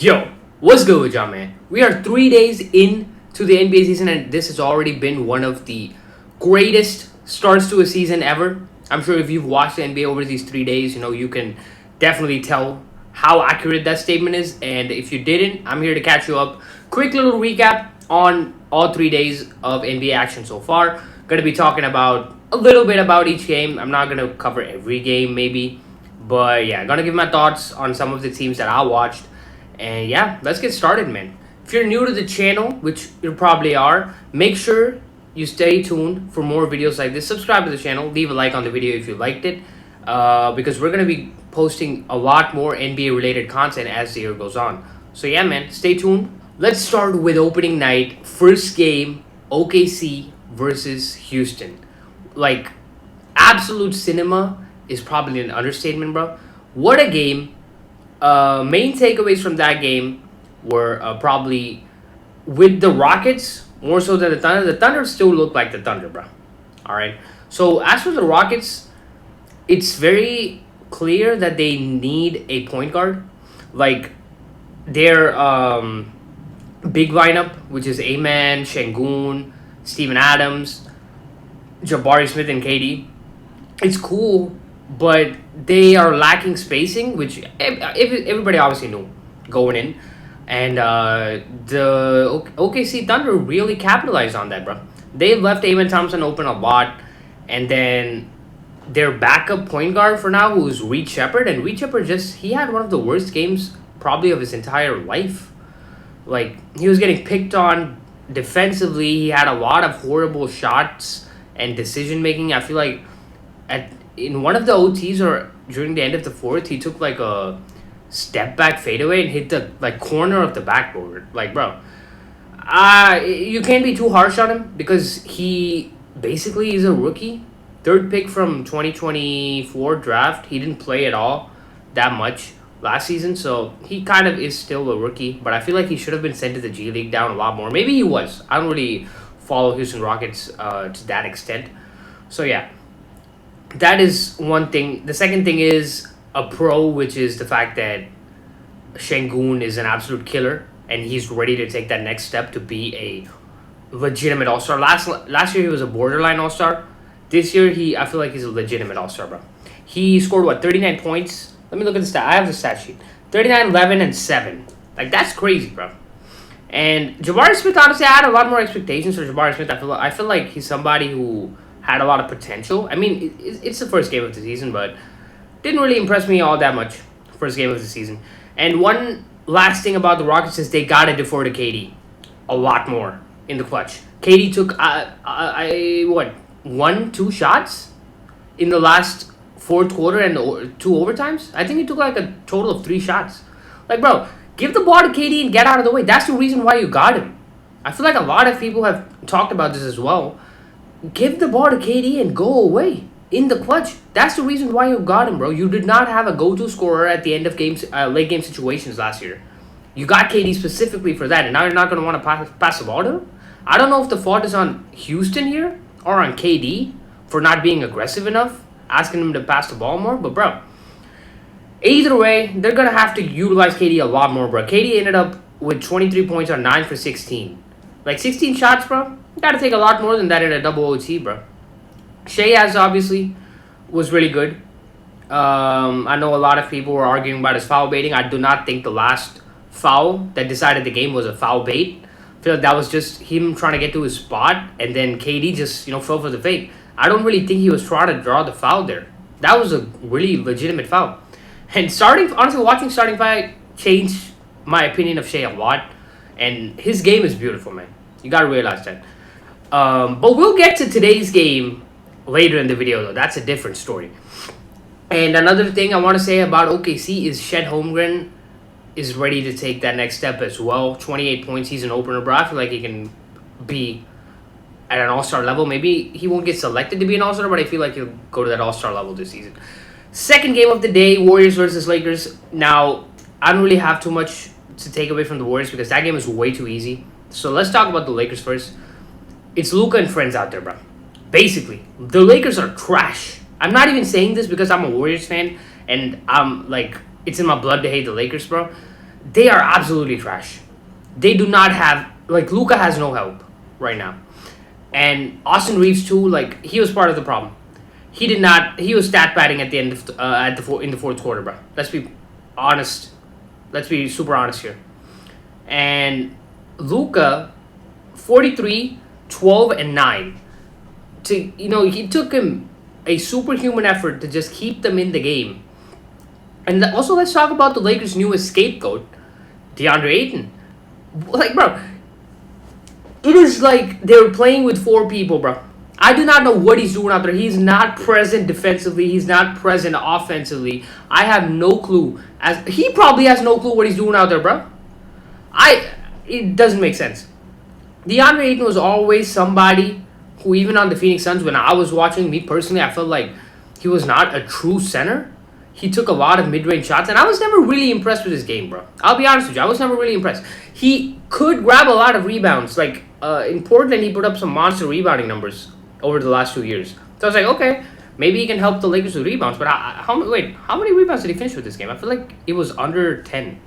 Yo, what's good with y'all, man? We are 3 days into the NBA season, and this has already been one of the greatest starts to a season ever. I'm sure if you've watched the NBA over these 3 days, you can definitely tell how accurate that statement is. And if you didn't, I'm here to catch you up. Quick little recap on all 3 days of NBA action so far. Going to be talking about a little bit about each game. I'm not going to cover every game, maybe. But yeah, going to give my thoughts on some of the teams that I watched. And yeah, let's get started, man. If you're new to the channel, which you probably are, make sure you stay tuned for more videos like this. Subscribe to the channel. Leave a like on the video if you liked it. Because we're going to be posting a lot more NBA related content as the year goes on. So yeah, man, stay tuned. Let's start with opening night. First game, OKC versus Houston. Like, absolute cinema is probably an understatement, bro. What a game. Main takeaways from that game were probably with the Rockets more so than the Thunder. The Thunder still look like the Thunder, bro. All right. So as for the Rockets, it's very clear that they need a point guard. Like their big lineup, which is Amen, Şengün, Steven Adams, Jabari Smith, and KD. It's cool, but they are lacking spacing, which everybody obviously knew going in. And the OKC Thunder really capitalized on that, bro. They left Amen Thompson open a lot. And then their backup point guard for now, who's Reed Shepherd. And Reed Shepherd he had one of the worst games probably of his entire life. Like, he was getting picked on defensively. He had a lot of horrible shots and decision-making. I feel like in one of the OTs or during the end of the fourth, he took like a step back fadeaway and hit the corner of the backboard. Like, bro, you can't be too harsh on him because he basically is a rookie. Third pick from 2024 draft. He didn't play at all that much last season, so he kind of is still a rookie. But I feel like he should have been sent to the G League down a lot more. Maybe he was. I don't really follow Houston Rockets to that extent. So yeah. That is one thing. The second thing is a pro, which is the fact that Şengün is an absolute killer and he's ready to take that next step to be a legitimate all-star. Last year he was a borderline all-star. This year I feel like he's a legitimate all-star, bro. He scored 39 points. Let me look at the stat. I have the stat sheet. 39, 11, and 7. Like, that's crazy, bro. And Jabari Smith, honestly, I had a lot more expectations for Jabari Smith. I feel like he's somebody who had a lot of potential. I mean, it's the first game of the season, but didn't really impress me all that much. First game of the season. And one last thing about the Rockets is they got to defer to KD a lot more in the clutch. KD took, 2 shots in the last fourth quarter and 2 overtimes? I think he took like a total of 3 shots. Like, bro, give the ball to KD and get out of the way. That's the reason why you got him. I feel like a lot of people have talked about this as well. Give the ball to KD and go away in the clutch. That's the reason why you got him, bro. You did not have a go-to scorer at the end of games, late game situations last year. You got KD specifically for that, and now you're not going to want to pass the ball to him? I don't know if the fault is on Houston here or on KD for not being aggressive enough, asking him to pass the ball more, but bro, either way, they're going to have to utilize KD a lot more, bro. KD ended up with 23 points on 9 for 16. Like, 16 shots, bro. You got to take a lot more than that in a double OT, bro. Shai obviously was really good. I know a lot of people were arguing about his foul baiting. I do not think the last foul that decided the game was a foul bait. I feel like that was just him trying to get to his spot, and then KD just, fell for the fake. I don't really think he was trying to draw the foul there. That was a really legitimate foul. And honestly, watching starting five changed my opinion of Shai a lot. And his game is beautiful, man. You got to realize that. But we'll get to today's game later in the video, though. That's a different story. And another thing I want to say about OKC is Chet Holmgren is ready to take that next step as well. 28 points. He's an opener, bro. I feel like he can be at an all-star level. Maybe he won't get selected to be an all-star, but I feel like he'll go to that all-star level this season. Second game of the day, Warriors versus Lakers. Now, I don't really have too much to take away from the Warriors because that game is way too easy. So let's talk about the Lakers first. It's Luka and friends out there, bro. Basically, the Lakers are trash. I'm not even saying this because I'm a Warriors fan and I'm like, it's in my blood to hate the Lakers, bro. They are absolutely trash. They do not have, like, Luka has no help right now. And Austin Reeves too, like, he was part of the problem. He did not. He was stat padding at the end of in the fourth quarter, bro. Let's be honest. Let's be super honest here. And Luka, 43, 12, and 9. He took him a superhuman effort to just keep them in the game. And also, let's talk about the Lakers' newest scapegoat, DeAndre Ayton. Like, bro, it is like they're playing with 4 people, bro. I do not know what he's doing out there. He's not present defensively. He's not present offensively. I have no clue. He probably has no clue what he's doing out there, bro. It doesn't make sense. DeAndre Ayton was always somebody who, even on the Phoenix Suns, when I was watching, me personally, I felt like he was not a true center. He took a lot of mid-range shots, and I was never really impressed with his game, bro. I'll be honest with you. I was never really impressed. He could grab a lot of rebounds. Like, in Portland, he put up some monster rebounding numbers over the last 2 years. So I was like, okay, maybe he can help the Lakers with rebounds. But how many rebounds did he finish with this game? I feel like it was under 10.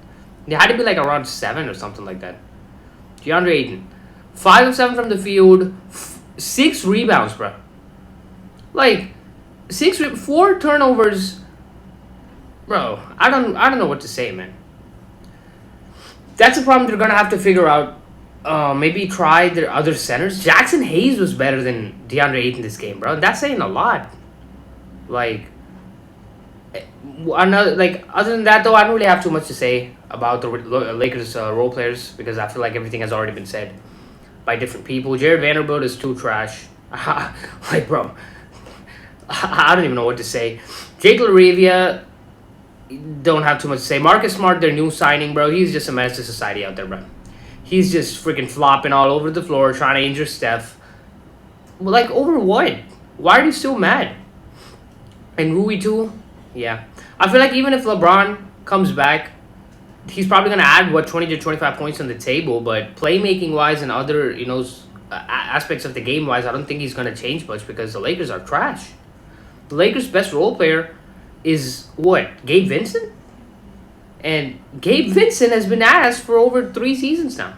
It had to be like around 7 or something like that. DeAndre Ayton, 5 of 7 from the field, 6 rebounds, bro. Like, 4 turnovers. Bro, I don't know what to say, man. That's a problem they're gonna have to figure out. Maybe try their other centers. Jackson Hayes was better than DeAndre Ayton this game, bro. That's saying a lot. Like, other than that, though, I don't really have too much to say about the Lakers role players, because I feel like everything has already been said by different people. Jared Vanderbilt is too trash. Like, bro, I don't even know what to say. Jake LaRavia, don't have too much to say. Marcus Smart, their new signing, bro, he's just a menace to society out there, bro. He's just freaking flopping all over the floor, trying to injure Steph. Like, over what? Why are you still mad? And Rui too? Yeah. I feel like even if LeBron comes back, he's probably going to add, 20 to 25 points on the table. But playmaking-wise and other, aspects of the game-wise, I don't think he's going to change much, because the Lakers are trash. The Lakers' best role player is, what, Gabe Vincent? And Gabe Vincent has been asked for over 3 seasons now.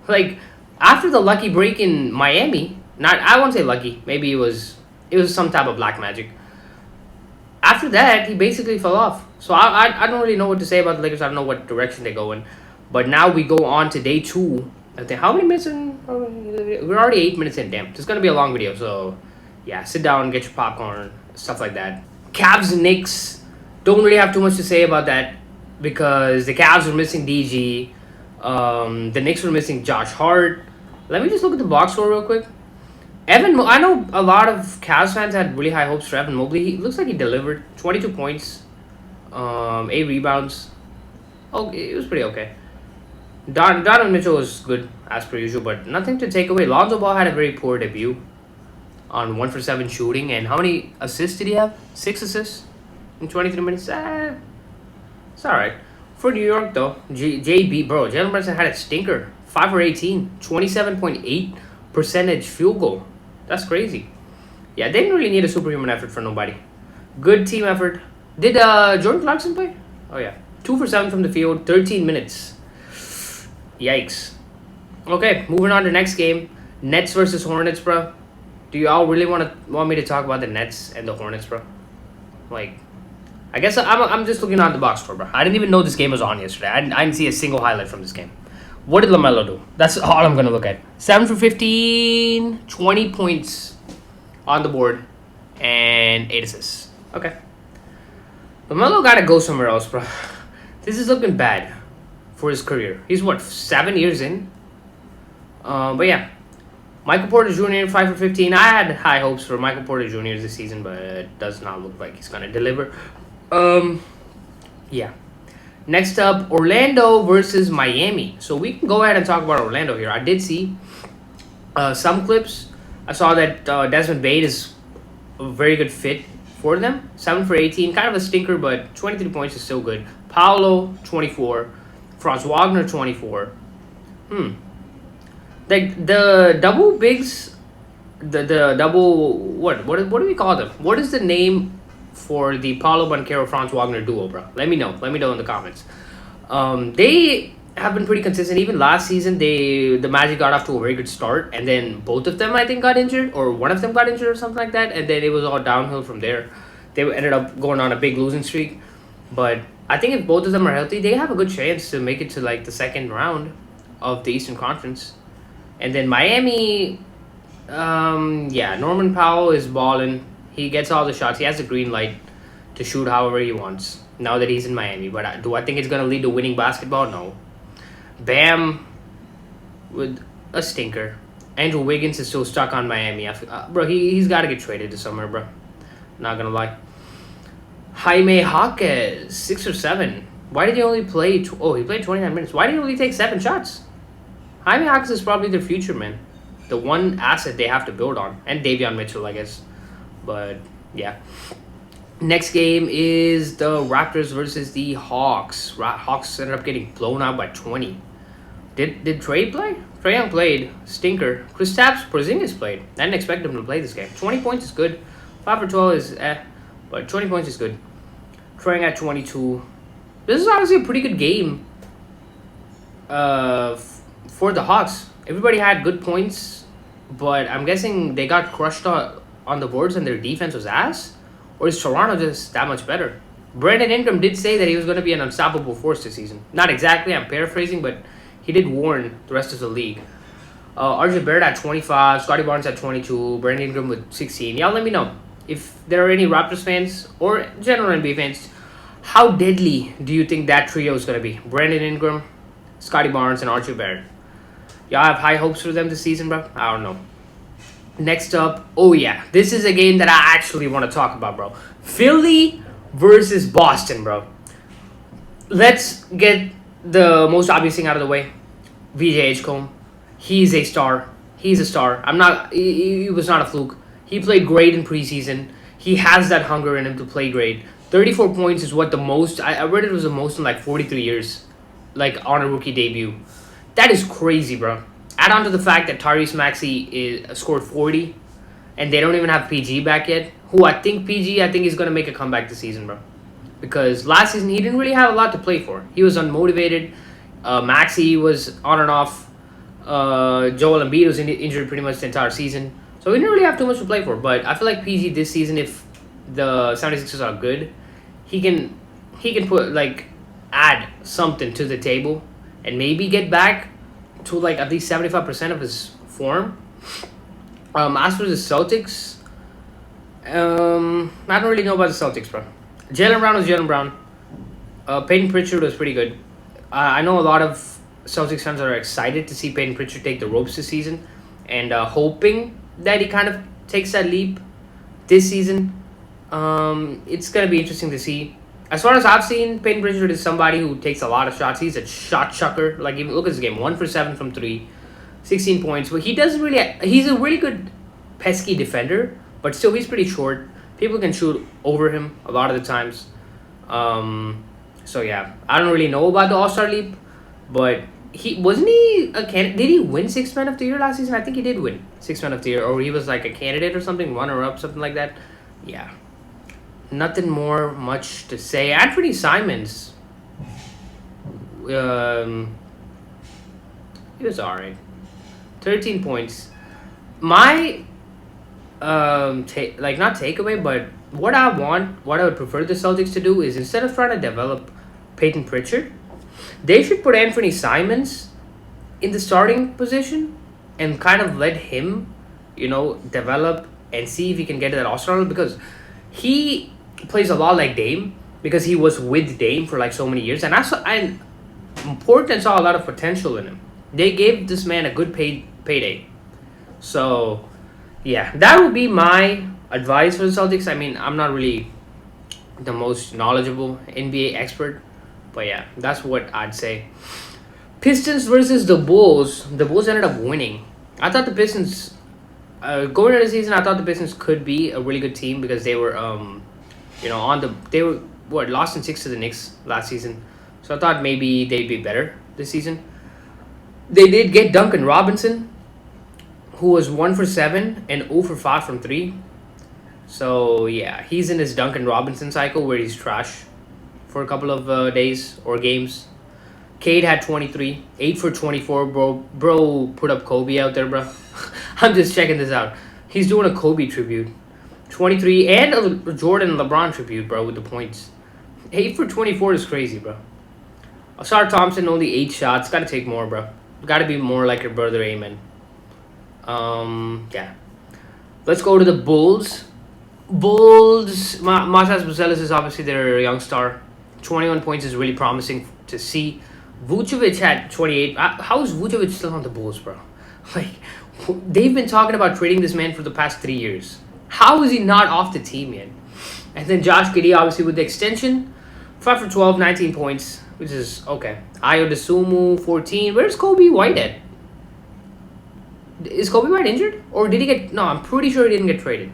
Like, after the lucky break in Miami, I won't say lucky, maybe it was some type of black magic. After that, he basically fell off. So I don't really know what to say about the Lakers. I don't know what direction they go in. But now we go on to day 2. I think, how many minutes in? We're already 8 minutes in. Damn, it's going to be a long video. So, yeah, sit down, get your popcorn, stuff like that. Cavs and Knicks, don't really have too much to say about that, because the Cavs were missing DG. The Knicks were missing Josh Hart. Let me just look at the box score real quick. I know a lot of Cavs fans had really high hopes for Evan Mobley. He looks like he delivered 22 points, 8 rebounds. Oh, it was pretty okay. Donovan Mitchell was good as per usual, but nothing to take away. Lonzo Ball had a very poor debut on 1 for 7 shooting. And how many assists did he have? 6 assists in 23 minutes. It's alright. For New York, though, JB, bro, Jalen Brunson had a stinker. 5 for 18, 27.8% field goal. That's crazy. Yeah, they didn't really need a superhuman effort for nobody. Good team effort. Did Jordan Clarkson play? Oh, yeah. 2 for 7 from the field, 13 minutes. Yikes. Okay, moving on to the next game. Nets versus Hornets, bro. Do y'all really want me to talk about the Nets and the Hornets, bro? Like, I guess I'm just looking at the box score, bro. I didn't even know this game was on yesterday. I didn't see a single highlight from this game. What did LaMelo do? That's all I'm going to look at. 7 for 15, 20 points on the board, and 8 assists. Okay. LaMelo got to go somewhere else, bro. This is looking bad for his career. He's, 7 years in? But yeah. Michael Porter Jr., 5 for 15. I had high hopes for Michael Porter Jr. this season, but it does not look like he's going to deliver. Yeah. Next up, Orlando versus Miami. So we can go ahead and talk about Orlando here. I did see some clips. I saw that Desmond Bane is a very good fit for them. 7 for 18. Kind of a stinker, but 23 points is still good. Paolo, 24. Franz Wagner, 24. Like, the double bigs, the double, what do we call them? What is the name for the Paolo Banchero Franz Wagner duo, bro? Let me know in the comments. They have been pretty consistent. Even last season, the Magic got off to a very good start, and then both of them I think got injured, or one of them got injured or something like that, and then it was all downhill from there. They ended up going on a big losing streak, but I think if both of them are healthy, they have a good chance to make it to like the second round of the Eastern Conference. And then Miami, yeah, Norman Powell is balling. He gets all the shots. He has the green light to shoot however he wants now that he's in Miami. But do I think it's going to lead to winning basketball? No. Bam with a stinker. Andrew Wiggins is still stuck on Miami. Bro, he's got to get traded to somewhere, bro. Not going to lie. Jaime Jaquez, 6 or 7. Why did he only play... he played 29 minutes. Why did he only take 7 shots? Jaime Jaquez is probably their future, man. The one asset they have to build on. And Davion Mitchell, I guess. But, yeah. Next game is the Raptors versus the Hawks. Hawks ended up getting blown out by 20. Did Trae play? Trae Young played. Stinker. Kristaps Porzingis played. I didn't expect him to play this game. 20 points is good. 5 for 12 is but 20 points is good. Trae Young at 22. This is honestly a pretty good game for the Hawks. Everybody had good points, but I'm guessing they got crushed on the boards and their defense was ass? Or is Toronto just that much better? Brandon Ingram did say that he was going to be an unstoppable force this season. Not exactly, I'm paraphrasing, but he did warn the rest of the league. RJ Barrett at 25, Scotty Barnes at 22, Brandon Ingram with 16. Y'all let me know if there are any Raptors fans or general NBA fans. How deadly do you think that trio is going to be? Brandon Ingram, Scotty Barnes, and RJ Barrett. Y'all have high hopes for them this season, bro? I don't know. Next up, oh yeah, this is a game that I actually want to talk about, bro. Philly versus Boston, bro. Let's get the most obvious thing out of the way. VJ Edgecombe, he's a star. He's a star. He was not a fluke. He played great in preseason. He has that hunger in him to play great. 34 points is what the most, I read it was the most in like 43 years, like on a rookie debut. That is crazy, bro. Add on to the fact that Tyrese Maxey scored 40, and they don't even have PG back yet. I think is going to make a comeback this season, bro. Because last season, he didn't really have a lot to play for. He was unmotivated. Maxey was on and off. Joel Embiid was injured pretty much the entire season. So he didn't really have too much to play for. But I feel like PG this season, if the 76ers are good, he can put, like, add something to the table and maybe get back to like at least 75% of his form. As for the Celtics, I don't really know about the Celtics, bro. Jaylen Brown was Jaylen Brown. Peyton Pritchard was pretty good. I know a lot of Celtics fans are excited to see Peyton Pritchard take the ropes this season and hoping that he kind of takes that leap this season. It's going to be interesting to see. As far as I've seen, Peyton Pritchard is somebody who takes a lot of shots. He's a shot chucker. Like, even look at this game. 1 for 7 from 3. 16 points. But he doesn't really... He's a really good pesky defender. But still, he's pretty short. People can shoot over him a lot of the times. So, yeah. I don't really know about the All-Star Leap. But wasn't he a candidate? Did he win 6th Man of the Year last season? I think he did win 6th Man of the Year. Or he was like a candidate or something. Runner-up, something like that. Yeah. Nothing more much to say. Anthony Simons, he was alright. 13 points. My not takeaway, but what I would prefer the Celtics to do is, instead of trying to develop Peyton Pritchard, they should put Anthony Simons in the starting position and kind of let him, develop and see if he can get to that All-Star, because he plays a lot like Dame, because he was with Dame for like so many years, and Portland saw a lot of potential in him. They gave this man a good payday. So, yeah, that would be my advice for the Celtics. I mean, I'm not really the most knowledgeable NBA expert, but yeah, that's what I'd say. Pistons versus the Bulls. The Bulls ended up winning. I thought the Pistons, going into the season, I thought the Pistons could be a really good team because they were, lost in 6 to the Knicks last season. So I thought maybe they'd be better this season. They did get Duncan Robinson, who was 1 for 7 and 0 for 5 from 3. So yeah, he's in his Duncan Robinson cycle where he's trash for a couple of days or games. Cade had 23, 8 for 24, bro. Bro put up Kobe out there, bro. I'm just checking this out. He's doing a Kobe tribute. 23 and a Jordan LeBron tribute, bro, with the points. 8 for 24 is crazy, bro. Asar Thompson, only 8 shots. Gotta take more, bro. Gotta be more like your brother, amen. Yeah. Let's go to the Bulls. Bulls, Matas Buzelis is obviously their young star. 21 points is really promising to see. Vucevic had 28. How is Vucevic still on the Bulls, bro? Like, they've been talking about trading this man for the past 3 years. How is he not off the team yet? And then Josh Giddey, obviously, with the extension. 5 for 12, 19 points, which is okay. Ayo Dosunmu, 14. Where's Kobe White at? Is Kobe White injured? Or did he get... No, I'm pretty sure he didn't get traded.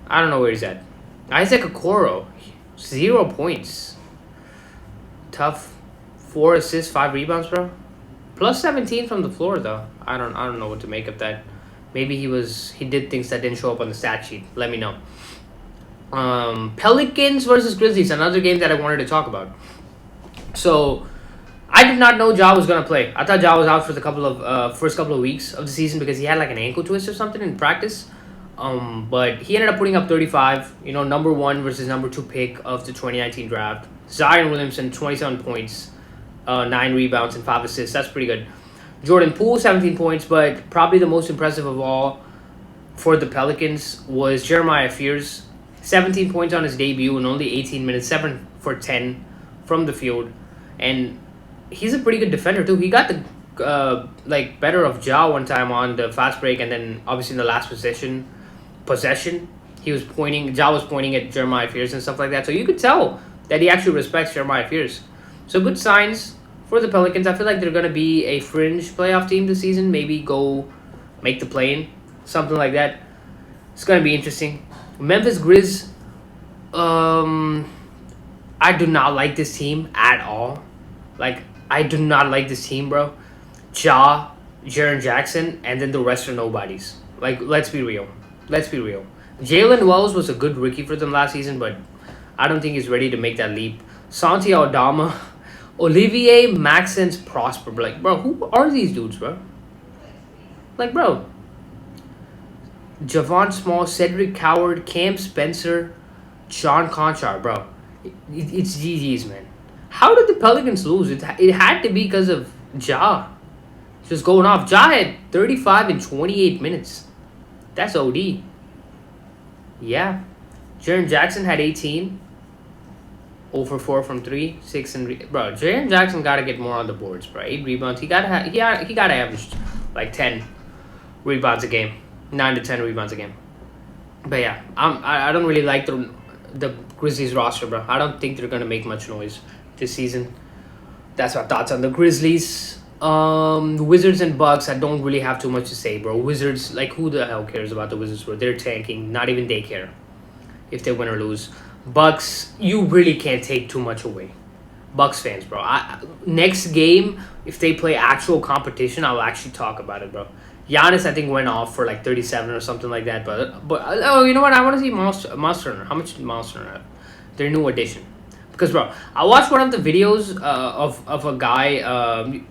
I don't know where he's at. Isaac Okoro, 0 points. Tough. 4 assists, 5 rebounds, bro. Plus 17 from the floor, though. I don't know what to make of that. Maybe he did things that didn't show up on the stat sheet. Let me know. Pelicans versus Grizzlies, another game that I wanted to talk about. So, I did not know Ja was gonna play. I thought Ja was out for the first couple of weeks of the season because he had like an ankle twist or something in practice. But he ended up putting up 35. You know, number 1 versus number 2 pick of the 2019 draft. Zion Williamson, 27 points, 9 rebounds and 5 assists. That's pretty good. Jordan Poole, 17 points, but probably the most impressive of all for the Pelicans was Jeremiah Fears. 17 points on his debut in only 18 minutes, 7 for 10 from the field. And he's a pretty good defender, too. He got the better of Ja one time on the fast break, and then obviously in the last possession, Ja was pointing at Jeremiah Fears and stuff like that. So you could tell that he actually respects Jeremiah Fears. So good signs for the Pelicans. I feel like they're going to be a fringe playoff team this season. Maybe go make the play-in, something like that. It's going to be interesting. Memphis Grizz, I do not like this team at all. Like, I do not like this team, bro. Ja, Jaren Jackson, and then the rest are nobodies. Like, let's be real. Jalen Wells was a good rookie for them last season, but I don't think he's ready to make that leap. Santi Aldama, Olivier Maxence Prosper. Like, bro, who are these dudes, bro? Like, bro. Javon Small, Cedric Coward, Cam Spencer, Sean Conchar, bro. It's GG's, man. How did the Pelicans lose? It had to be because of Ja. Just going off. Ja had 35 in 28 minutes. That's OD. Yeah. Jaren Jackson had 18. 0 for 4 from 3. 6 and... Bro, Jaren Jackson got to get more on the boards, bro. 8 rebounds. He got to average like 10 rebounds a game. 9 to 10 rebounds a game. But yeah, I don't really like the Grizzlies roster, bro. I don't think they're going to make much noise this season. That's my thoughts on the Grizzlies. Wizards and Bucks, I don't really have too much to say, bro. Wizards, like, who the hell cares about the Wizards, bro? They're tanking. Not even they care if they win or lose. Bucks, you really can't take too much away. Bucks fans, bro. Next game, if they play actual competition, I'll actually talk about it, bro. Giannis, I think, went off for like 37 or something like that. But oh, you know what? I want to see Miles Turner. How much did Miles Turner have? Their new addition. Because, bro, I watched one of the videos of a guy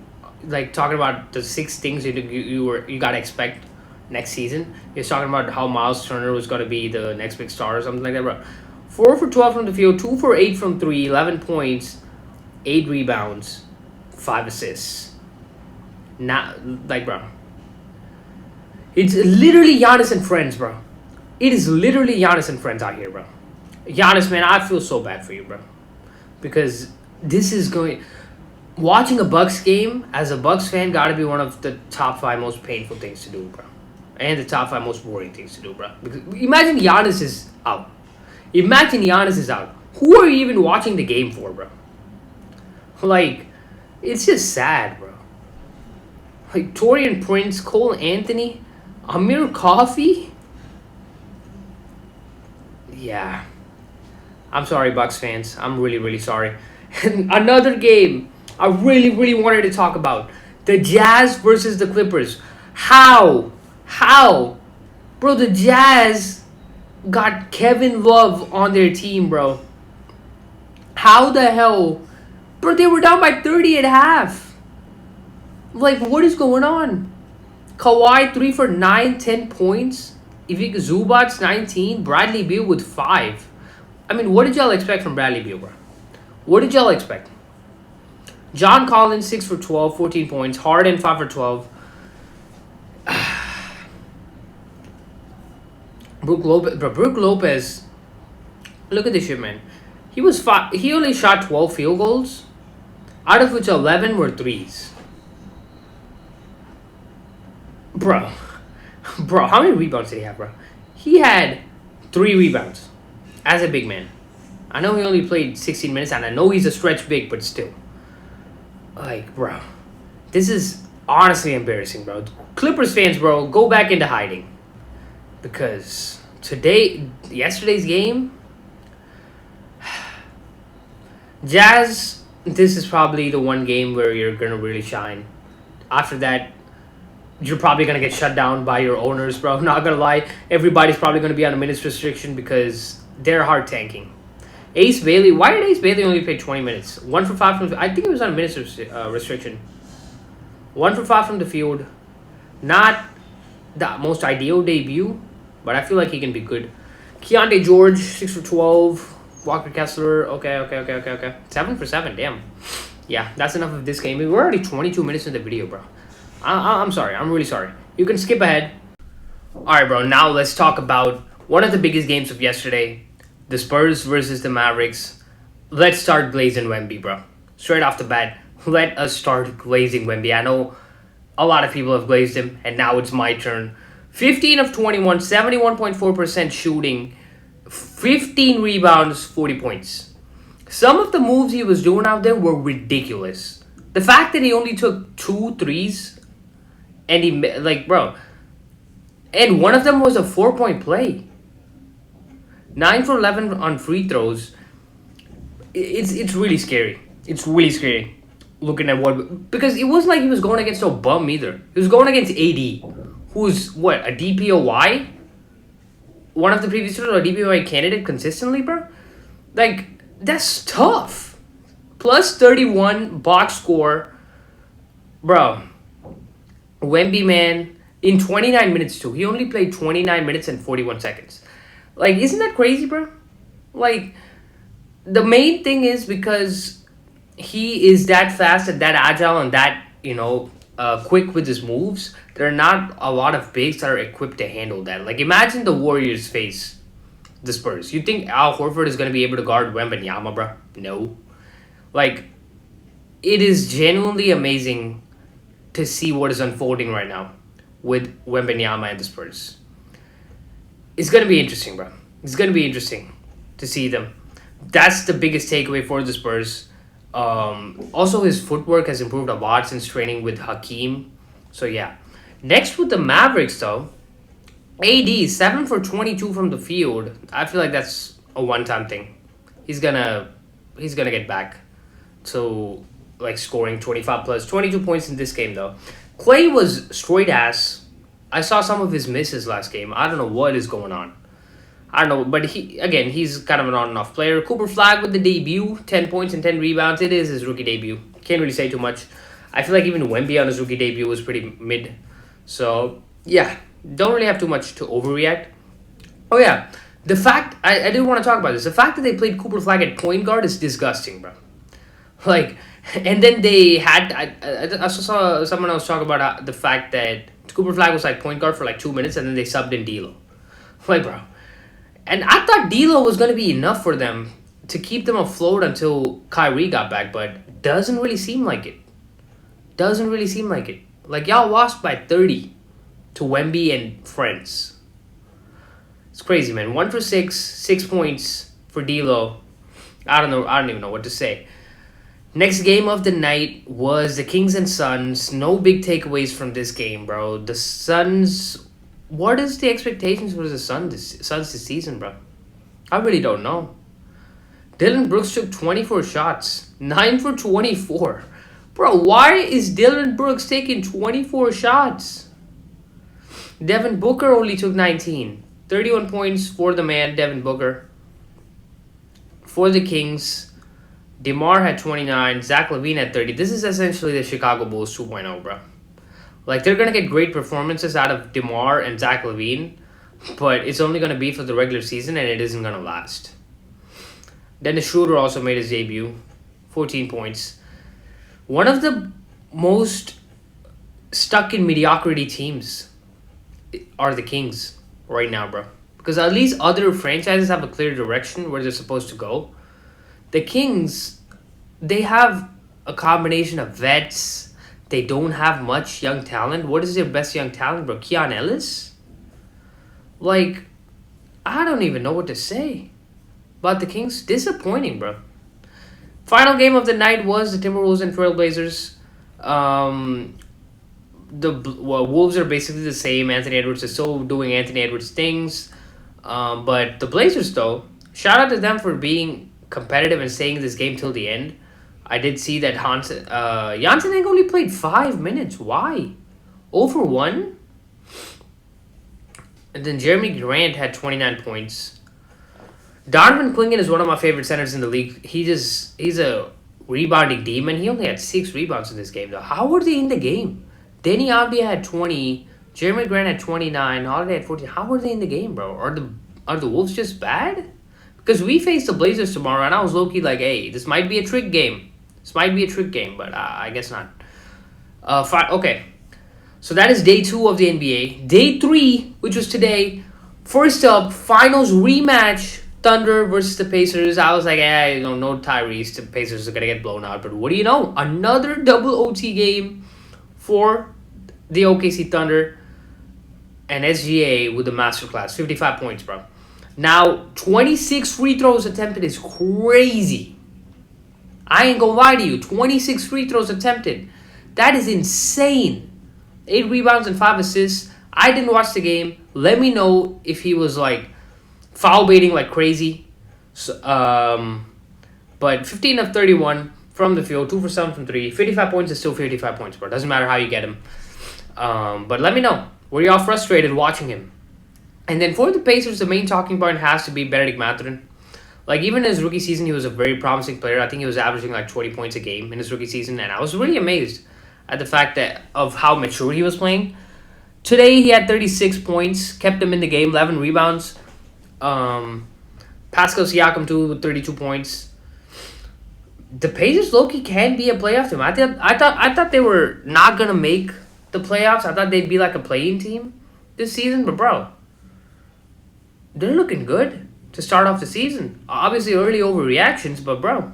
like talking about the 6 things you gotta expect next season. He was talking about how Miles Turner was gonna be the next big star or something like that, bro. 4 for 12 from the field, 2 for 8 from 3, 11 points, 8 rebounds, 5 assists. Not like, bro. It's literally Giannis and friends, bro. It is literally Giannis and friends out here, bro. Giannis, man, I feel so bad for you, bro. Because this is going... Watching a Bucks game as a Bucks fan gotta be one of the top 5 most painful things to do, bro. And the top 5 most boring things to do, bro. Because imagine Giannis is out. Imagine Giannis is out. Who are you even watching the game for, bro? Like, it's just sad, bro. Like, Torian Prince, Cole Anthony, Amir Coffey. Yeah. I'm sorry, Bucks fans. I'm really, really sorry. And another game I really, really wanted to talk about. The Jazz versus the Clippers. How? Bro, the Jazz got Kevin Love on their team, bro. How the hell Bro, they were down by 30 at half. Like, what is going on? Kawhi 3 for 9, 10 points. Ivica Zubac's 19. Bradley Beal with 5. I mean, what did y'all expect from Bradley Beal, bro? What did y'all expect? John Collins 6 for 12, 14 points. Harden 5 for 12. Brook Lopez. Look at this shit, man. He only shot 12 field goals, out of which 11 were threes. Bro, how many rebounds did he have, bro? He had 3 rebounds as a big man. I know he only played 16 minutes, and I know he's a stretch big, but still. Like, bro, this is honestly embarrassing, bro. Clippers fans, bro, go back into hiding. Because yesterday's game, Jazz, this is probably the one game where you're going to really shine. After that, you're probably going to get shut down by your owners, bro. Not going to lie. Everybody's probably going to be on a minutes restriction because they're hard tanking. Ace Bailey. Why did Ace Bailey only play 20 minutes? 1 for 5 from... I think he was on a minutes restriction. 1 for 5 from the field. Not the most ideal debut, but I feel like he can be good. Keontae George, 6 for 12. Walker Kessler, okay. 7 for 7, damn. Yeah, that's enough of this game. We're already 22 minutes in the video, bro. I'm sorry. I'm really sorry. You can skip ahead. Alright, bro. Now let's talk about one of the biggest games of yesterday. The Spurs versus the Mavericks. Let's start glazing Wemby, bro. Straight off the bat, let us start glazing Wemby. I know a lot of people have glazed him, and now it's my turn. 15 of 21, 71.4% shooting, 15 rebounds, 40 points. Some of the moves he was doing out there were ridiculous. The fact that he only took 2 threes, and he, like, bro, and one of them was a 4-point play. 9 for 11 on free throws. It's really scary. It's really scary looking at what... Because it wasn't like he was going against a bum either. He was going against AD, who's, what, a DPOY? One of the previous years, a DPOY candidate consistently, bro? Like, that's tough. Plus 31 box score. Bro, Wemby, man, in 29 minutes too. He only played 29 minutes and 41 seconds. Like, isn't that crazy, bro? Like, the main thing is because he is that fast and that agile and that, quick with his moves. There are not a lot of bigs that are equipped to handle that. Like, imagine the Warriors face the Spurs. You think Al Horford is going to be able to guard Wembanyama, bro? No. Like, it is genuinely amazing to see what is unfolding right now with Wembanyama and the Spurs. It's going to be interesting, bro. It's going to be interesting to see them. That's the biggest takeaway for the Spurs. Also, his footwork has improved a lot since training with Hakeem. So, yeah. Next with the Mavericks, though. AD, 7 for 22 from the field. I feel like that's a one-time thing. He's gonna get back to, like, scoring 25 plus. 22 points in this game, though. Clay was straight ass. I saw some of his misses last game. I don't know what is going on. I don't know, but he's kind of an on and off player. Cooper Flag with the debut, 10 points and 10 rebounds. It is his rookie debut. Can't really say too much. I feel like even Wemby on his rookie debut was pretty mid. So, yeah, don't really have too much to overreact. Oh, yeah, the fact, I did want to talk about this. The fact that they played Cooper Flag at point guard is disgusting, bro. Like, and then they had, I saw someone else talk about the fact that Cooper Flag was like point guard for like 2 minutes and then they subbed in D'Lo. Like, bro. And I thought D'Lo was going to be enough for them to keep them afloat until Kyrie got back, but doesn't really seem like it. Doesn't really seem like it. Like, y'all lost by 30 to Wemby and friends. It's crazy, man. 1 for 6, 6 points for D'Lo. I don't even know what to say. Next game of the night was the Kings and Suns. No big takeaways from this game, bro. The Suns... What is the expectations for the Suns this season, bro? I really don't know. Dylan Brooks took 24 shots. 9 for 24. Bro, why is Dylan Brooks taking 24 shots? Devin Booker only took 19. 31 points for the man, Devin Booker. For the Kings. DeMar had 29. Zach LaVine had 30. This is essentially the Chicago Bulls 2.0, bro. Like, they're going to get great performances out of DeMar and Zach LaVine, but it's only going to be for the regular season, and it isn't going to last. Dennis Schroeder also made his debut. 14 points. One of the most stuck in mediocrity teams are the Kings right now, bro. Because at least other franchises have a clear direction where they're supposed to go. The Kings, they have a combination of vets. They don't have much young talent. What is their best young talent, bro? Keon Ellis? Like, I don't even know what to say about the Kings. Disappointing, bro. Final game of the night was the Timberwolves and Trailblazers. Wolves are basically the same. Anthony Edwards is still doing Anthony Edwards things. But the Blazers, though, shout out to them for being competitive and staying in this game till the end. I did see that Janssen only played 5 minutes. Why? 0 for 1? And then Jeremy Grant had 29 points. Donovan Clingan is one of my favorite centers in the league. He's a rebounding demon. He only had 6 rebounds in this game, though. How were they in the game? Denny Avdia had 20. Jeremy Grant had 29. Holiday had 14. How were they in the game, bro? Are the Wolves just bad? Because we face the Blazers tomorrow, and I was low-key like, hey, this might be a trick game. But I guess not. Okay. So that is day 2 of the NBA. Day 3, which was today. First up, finals rematch. Thunder versus the Pacers. I was like, no Tyrese. The Pacers are going to get blown out. But what do you know? Another double OT game for the OKC Thunder. And SGA with the masterclass. 55 points, bro. Now, 26 free throws attempted is crazy. I ain't gonna lie to you. 26 free throws attempted. That is insane. 8 rebounds and 5 assists. I didn't watch the game. Let me know if he was like foul baiting like crazy. So, but 15 of 31 from the field. 2 for 7 from 3. 55 points is still 55 points, bro. Doesn't matter how you get him. But let me know. Were y'all frustrated watching him? And then for the Pacers, the main talking point has to be Benedict Mathurin. Like, even in his rookie season, he was a very promising player. I think he was averaging like 20 points a game in his rookie season. And I was really amazed at the fact of how mature he was playing. Today, he had 36 points, kept him in the game, 11 rebounds. Pascal Siakam, too, with 32 points. The Pacers, low-key, can be a playoff team. I thought they were not going to make the playoffs. I thought they'd be like a play-in team this season. But, bro, they're looking good to start off the season. Obviously, early overreactions, but, bro,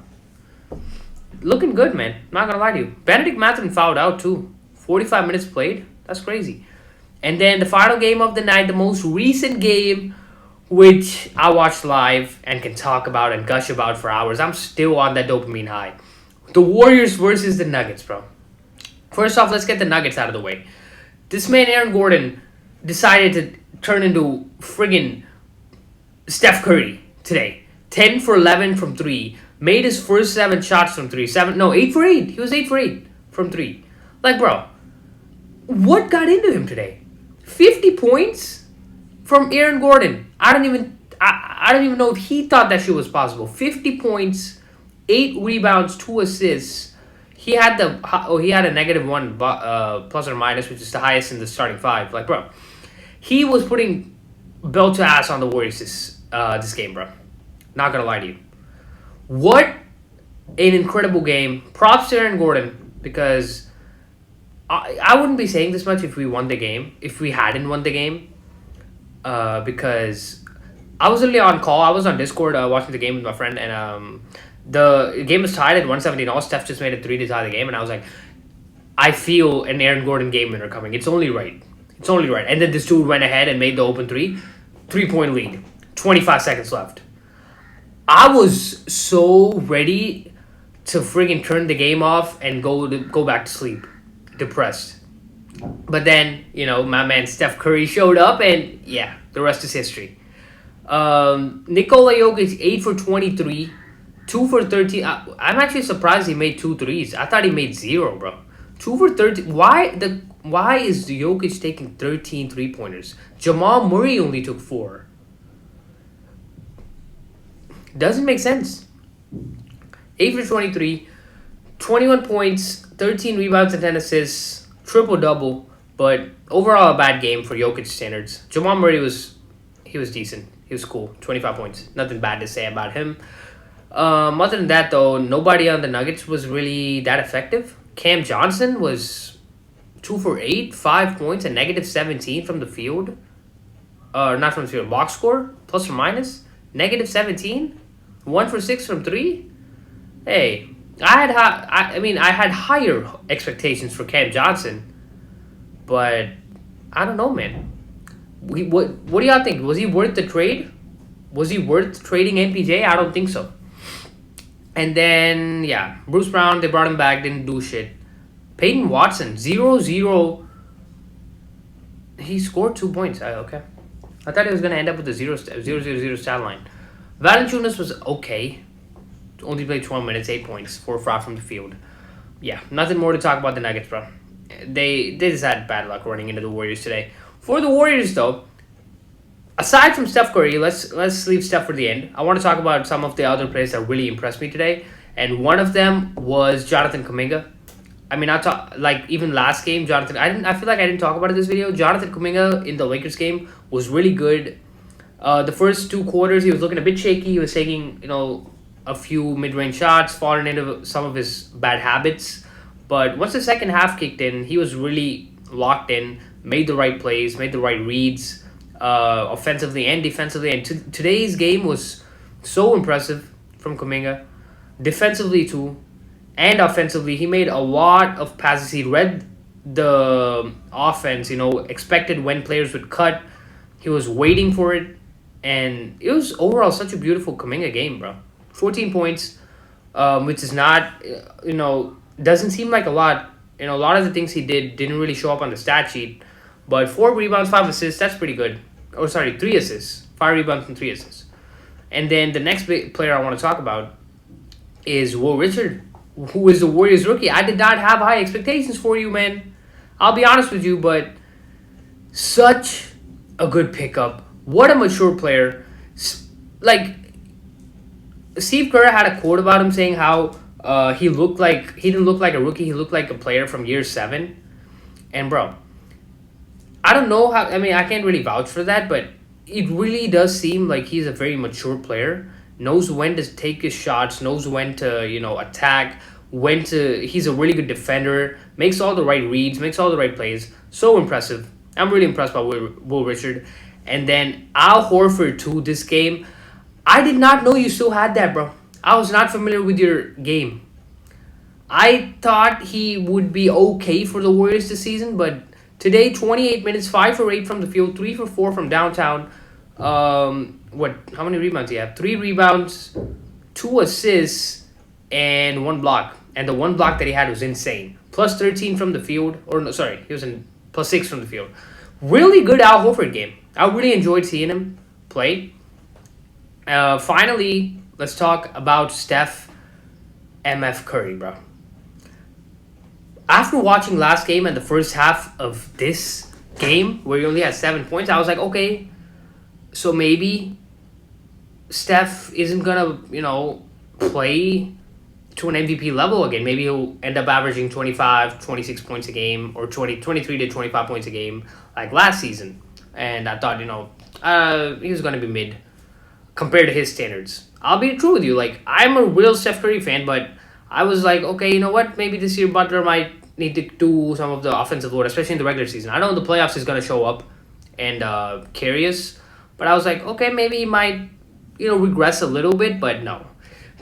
looking good, man. Not going to lie to you. Benedict Mathurin fouled out, too. 45 minutes played. That's crazy. And then the final game of the night, the most recent game, which I watched live and can talk about and gush about for hours. I'm still on that dopamine high. The Warriors versus the Nuggets, bro. First off, let's get the Nuggets out of the way. This man, Aaron Gordon, decided to turn into friggin' Steph Curry today. 10 for 11 from 3. Made his first 7 shots from 3. 8 for 8. He was 8 for 8 from 3. Like, bro, what got into him today? 50 points from Aaron Gordon. I don't even know if he thought that shit was possible. 50 points, 8 rebounds, 2 assists. He had a -1 plus or minus, which is the highest in the starting 5. Like, bro, he was putting belt to ass on the Warriors this game, bro. Not gonna lie to you. What an incredible game. Props to Aaron Gordon, because I wouldn't be saying this much if we won the game, if we hadn't won the game. Because I was literally on call. I was on Discord watching the game with my friend, and the game was tied at 117 all. Steph just made a 3 to tie the game, and I was like, I feel an Aaron Gordon game winner coming. It's only right. And then this dude went ahead and made the open 3-point lead. 25 seconds left. I was so ready to friggin' turn the game off and go back to sleep. Depressed. But then, my man Steph Curry showed up, and yeah, the rest is history. Nikola Jokic, 8 for 23, 2 for 13. I'm actually surprised he made 2 threes. I thought he made 0, bro. 2 for 13. Why is Jokic taking 13 3-pointers? Jamal Murray only took 4. Doesn't make sense. 8 for 23, 21 points, 13 rebounds and 10 assists, triple-double, but overall a bad game for Jokic standards. Jamal Murray was decent. He was cool. 25 points. Nothing bad to say about him. Other than that, though, nobody on the Nuggets was really that effective. Cam Johnson was 2 for 8, 5 points, and negative 17 from the field. Not from the field, box score, plus or minus. Negative 17, 1 for 6 from 3. Hey, I had higher expectations for Cam Johnson, but I don't know, man. What do y'all think? Was he worth the trade? Was he worth trading MPJ? I don't think so. And then, yeah, Bruce Brown, they brought him back, didn't do shit. Peyton Watson, 0-0. He scored 2 points. Okay. I thought he was going to end up with a 0-0 stat line. Valanciunas was okay. Only played 12 minutes, 8 points, 4 for 5 from the field. Yeah, nothing more to talk about the Nuggets, bro. They just had bad luck running into the Warriors today. For the Warriors, though, aside from Steph Curry, let's leave Steph for the end. I want to talk about some of the other players that really impressed me today, and one of them was Jonathan Kuminga. I mean, even last game, Jonathan. I feel like I didn't talk about it in this video. Jonathan Kuminga in the Lakers game was really good. The first 2 quarters, he was looking a bit shaky. He was taking a few mid-range shots, falling into some of his bad habits. But once the second half kicked in, he was really locked in, made the right plays, made the right reads, offensively and defensively. And today's game was so impressive from Kuminga. Defensively, too, and offensively, he made a lot of passes. He read the offense, expected when players would cut. He was waiting for it. And it was overall such a beautiful Kuminga game, bro. 14 points, which is not, doesn't seem like a lot. A lot of the things he didn't really show up on the stat sheet. But 4 rebounds, 5 assists, that's pretty good. 3 assists. 5 rebounds and 3 assists. And then the next big player I want to talk about is Will Richard, who is the Warriors rookie. I did not have high expectations for you, man. I'll be honest with you, but such a good pickup. What a mature player. Like, Steve Kerr had a quote about him saying how he didn't look like a rookie. He looked like a player from year 7. And, bro, I don't know how... I mean, I can't really vouch for that, but it really does seem like he's a very mature player. Knows when to take his shots, knows when to, attack, he's a really good defender, makes all the right reads, makes all the right plays. So impressive. I'm really impressed by Will Richard. And then Al Horford, too, this game. I did not know you still had that, bro. I was not familiar with your game. I thought he would be okay for the Warriors this season, but today, 28 minutes, 5 for 8 from the field, 3 for 4 from downtown. How many rebounds do you have? 3 rebounds, 2 assists, and 1 block. And the 1 block that he had was insane. Plus 13 from the field. He was in plus 6 from the field. Really good Al Horford game. I really enjoyed seeing him play. Finally, let's talk about Steph MF Curry, bro. After watching last game and the first half of this game, where he only had 7 points, I was like, okay, so maybe Steph isn't going to, play to an MVP level again. Maybe he'll end up averaging 25, 26 points a game, or 23 to 25 points a game like last season. And I thought, he was going to be mid compared to his standards. I'll be true with you. Like, I'm a real Steph Curry fan, but I was like, okay, you know what? Maybe this year Butler might need to do some of the offensive load, especially in the regular season. I know in the playoffs he's going to show up and carry us, but I was like, okay, maybe he might, regress a little bit, but no.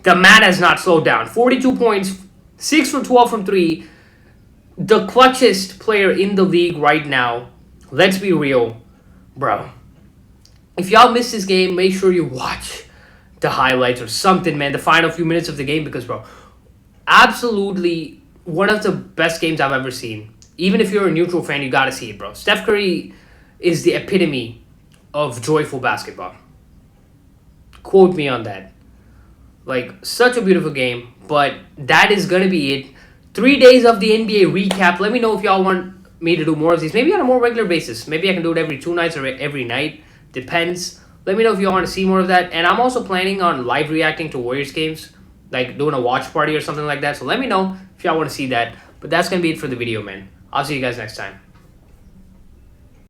The man has not slowed down. 42 points, 6 for 12 from 3. The clutchest player in the league right now. Let's be real, bro. If y'all missed this game, make sure you watch the highlights or something, man. The final few minutes of the game, because, bro, absolutely one of the best games I've ever seen. Even if you're a neutral fan, you gotta see it, bro. Steph Curry is the epitome of joyful basketball. Quote me on that. Like, such a beautiful game, but that is gonna be it. 3 days of the NBA recap. Let me know if y'all want me to do more of these. Maybe on a more regular basis. Maybe I can do it every 2 nights or every night. Depends. Let me know if you want to see more of that. And I'm also planning on live reacting to Warriors games. like doing a watch party or something like that. So let me know if y'all want to see that. But that's gonna be it for the video, man. I'll see you guys next time.